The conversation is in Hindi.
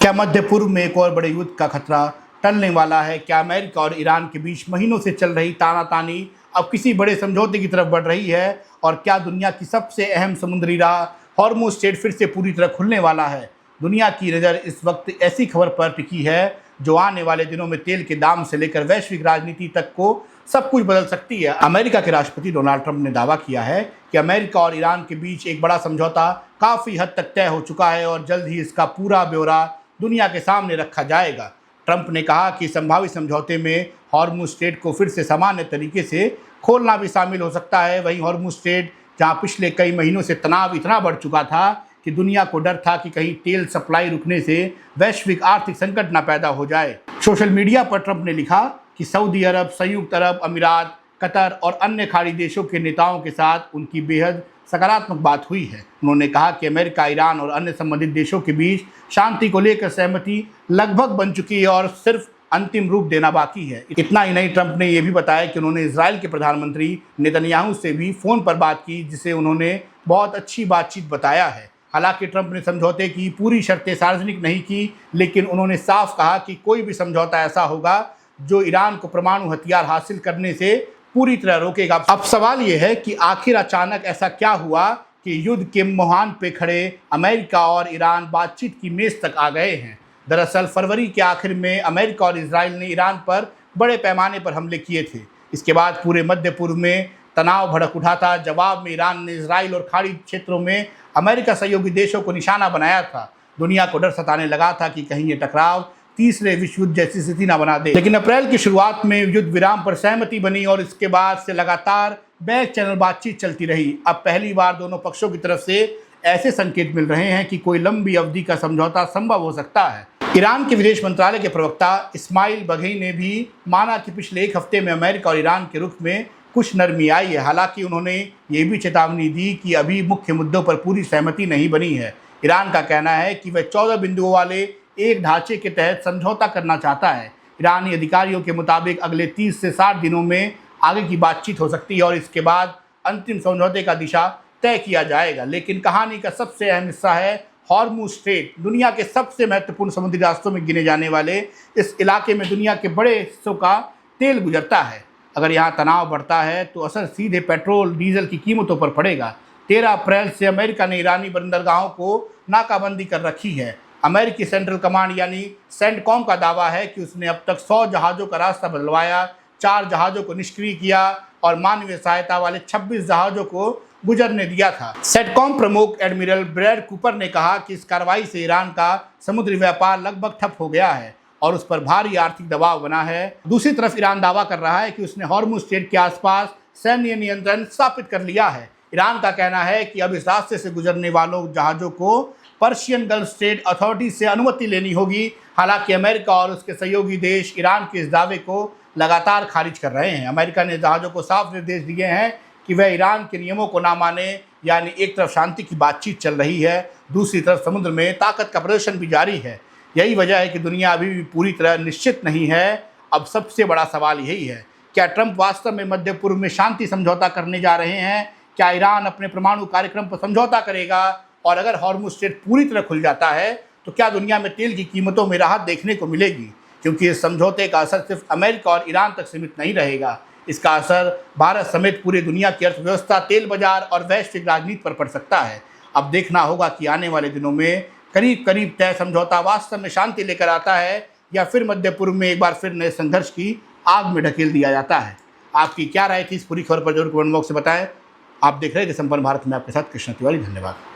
क्या मध्य पूर्व में एक और बड़े युद्ध का खतरा टलने वाला है? क्या अमेरिका और ईरान के बीच महीनों से चल रही तानातानी अब किसी बड़े समझौते की तरफ बढ़ रही है? और क्या दुनिया की सबसे अहम समुद्री राह हॉर्मुज़ स्ट्रेट फिर से पूरी तरह खुलने वाला है? दुनिया की नज़र इस वक्त ऐसी खबर पर टिकी है जो आने वाले दिनों में तेल के दाम से लेकर वैश्विक राजनीति तक को सब कुछ बदल सकती है। अमेरिका के राष्ट्रपति डोनाल्ड ट्रंप ने दावा किया है कि अमेरिका और ईरान के बीच एक बड़ा समझौता काफ़ी हद तक तय हो चुका है और जल्द ही इसका पूरा ब्यौरा दुनिया के सामने रखा जाएगा। ट्रंप ने कहा कि संभावित समझौते में हॉर्मुज़ स्ट्रेट को फिर से सामान्य तरीके से खोलना भी शामिल हो सकता है। वहीं हॉर्मुज़ स्ट्रेट जहां पिछले कई महीनों से तनाव इतना बढ़ चुका था कि दुनिया को डर था कि कहीं तेल सप्लाई रुकने से वैश्विक आर्थिक संकट न पैदा हो जाए। सोशल मीडिया पर ट्रंप ने लिखा कि सऊदी अरब, संयुक्त अरब अमीरात, कतर और अन्य खाड़ी देशों के नेताओं के साथ उनकी बेहद सकारात्मक बात हुई है। उन्होंने कहा कि अमेरिका, ईरान और अन्य संबंधित देशों के बीच शांति को लेकर सहमति लगभग बन चुकी है और सिर्फ अंतिम रूप देना बाकी है। इतना ही नहीं, ट्रंप ने यह भी बताया कि उन्होंने इजराइल के प्रधानमंत्री नेतन्याहू से भी फ़ोन पर बात की, जिसे उन्होंने बहुत अच्छी बातचीत बताया है। हालांकि ट्रंप ने समझौते की पूरी शर्तें सार्वजनिक नहीं की, लेकिन उन्होंने साफ कहा कि कोई भी समझौता ऐसा होगा जो ईरान को परमाणु हथियार हासिल करने से पूरी तरह रोकेगा। अब सवाल यह है कि आखिर अचानक ऐसा क्या हुआ कि युद्ध के मुहान पे खड़े अमेरिका और ईरान बातचीत की मेज तक आ गए हैं। दरअसल फरवरी के आखिर में अमेरिका और इजराइल ने ईरान पर बड़े पैमाने पर हमले किए थे। इसके बाद पूरे मध्य पूर्व में तनाव भड़क उठा था। जवाब में ईरान ने इजराइल और खाड़ी क्षेत्रों में अमेरिका सहयोगी देशों को निशाना बनाया था। दुनिया को डर सताने लगा था कि कहीं ये टकराव तीसरे विश्व युद्ध जैसी स्थिति न बना दे। लेकिन अप्रैल की शुरुआत में युद्ध विराम पर सहमति बनी और इसके बाद से लगातार बैक चैनल बातचीत चलती रही। अब पहली बार दोनों पक्षों की तरफ से ऐसे संकेत मिल रहे हैं कि कोई लंबी अवधि का समझौता संभव हो सकता है। ईरान के विदेश मंत्रालय के प्रवक्ता इस्माइल बघई ने भी माना कि पिछले एक हफ्ते में अमेरिका और ईरान के रुख में कुछ नरमी आई है। हालांकि उन्होंने ये भी चेतावनी दी कि अभी मुख्य मुद्दों पर पूरी सहमति नहीं बनी है। ईरान का कहना है कि वह 14 बिंदुओं वाले एक ढांचे के तहत समझौता करना चाहता है। ईरानी अधिकारियों के मुताबिक अगले 30 से 60 दिनों में आगे की बातचीत हो सकती है और इसके बाद अंतिम समझौते का दिशा तय किया जाएगा। लेकिन कहानी का सबसे अहम हिस्सा है हॉर्मुज़ स्ट्रेट। दुनिया के सबसे महत्वपूर्ण समुद्री रास्तों में गिने जाने वाले इस इलाके में दुनिया के बड़े हिस्सों का तेल गुजरता है। अगर यहाँ तनाव बढ़ता है तो असर सीधे पेट्रोल डीजल की कीमतों पर पड़ेगा। 13 अप्रैल से अमेरिका ने ईरानी बंदरगाहों को नाकाबंदी कर रखी है। अमेरिकी सेंट्रल कमांड यानी सेंटकॉम का दावा है कि उसने अब तक 100 जहाज़ों का रास्ता बदलवाया, 4 जहाज़ों को निष्क्रिय किया और मानवीय सहायता वाले 26 जहाज़ों को गुजरने दिया था। सेंटकॉम प्रमुख एडमिरल ब्रैड कूपर ने कहा कि इस कार्रवाई से ईरान का समुद्री व्यापार लगभग ठप हो गया है और उस पर भारी आर्थिक दबाव बना है। दूसरी तरफ ईरान दावा कर रहा है कि उसने हॉर्मुज़ स्ट्रेट के आसपास सैन्य नियंत्रण स्थापित कर लिया है। ईरान का कहना है कि अब इस रास्ते से गुजरने वालों जहाज़ों को पर्शियन गल्फ स्टेट अथॉरिटी से अनुमति लेनी होगी। हालांकि अमेरिका और उसके सहयोगी देश ईरान के इस दावे को लगातार खारिज कर रहे हैं। अमेरिका ने जहाज़ों को साफ निर्देश दिए हैं कि वह ईरान के नियमों को ना माने। यानी एक तरफ शांति की बातचीत चल रही है, दूसरी तरफ समुद्र में ताकत का प्रदर्शन भी जारी है। यही वजह है कि दुनिया अभी भी पूरी तरह निश्चित नहीं है। अब सबसे बड़ा सवाल यही है, क्या ट्रंप वास्तव में मध्य पूर्व में शांति समझौता करने जा रहे हैं? क्या ईरान अपने परमाणु कार्यक्रम पर समझौता करेगा? और अगर हॉर्मुज़ स्ट्रेट पूरी तरह खुल जाता है तो क्या दुनिया में तेल की कीमतों में राहत देखने को मिलेगी? क्योंकि इस समझौते का असर सिर्फ अमेरिका और ईरान तक सीमित नहीं रहेगा। इसका असर भारत समेत पूरी दुनिया की अर्थव्यवस्था, तेल बाजार और वैश्विक राजनीति पर पड़ सकता है। अब देखना होगा कि आने वाले दिनों में करीब करीब तय समझौता वास्तव में शांति लेकर आता है या फिर मध्य पूर्व में एक बार फिर नए संघर्ष की आग में ढकेल दिया जाता है। आपकी क्या राय थी इस पूरी खबर पर? जरूर कमेंट बॉक्स से बताएं। आप देख रहे थे संपूर्ण भारत में आपके साथ कृष्ण तिवारी। धन्यवाद।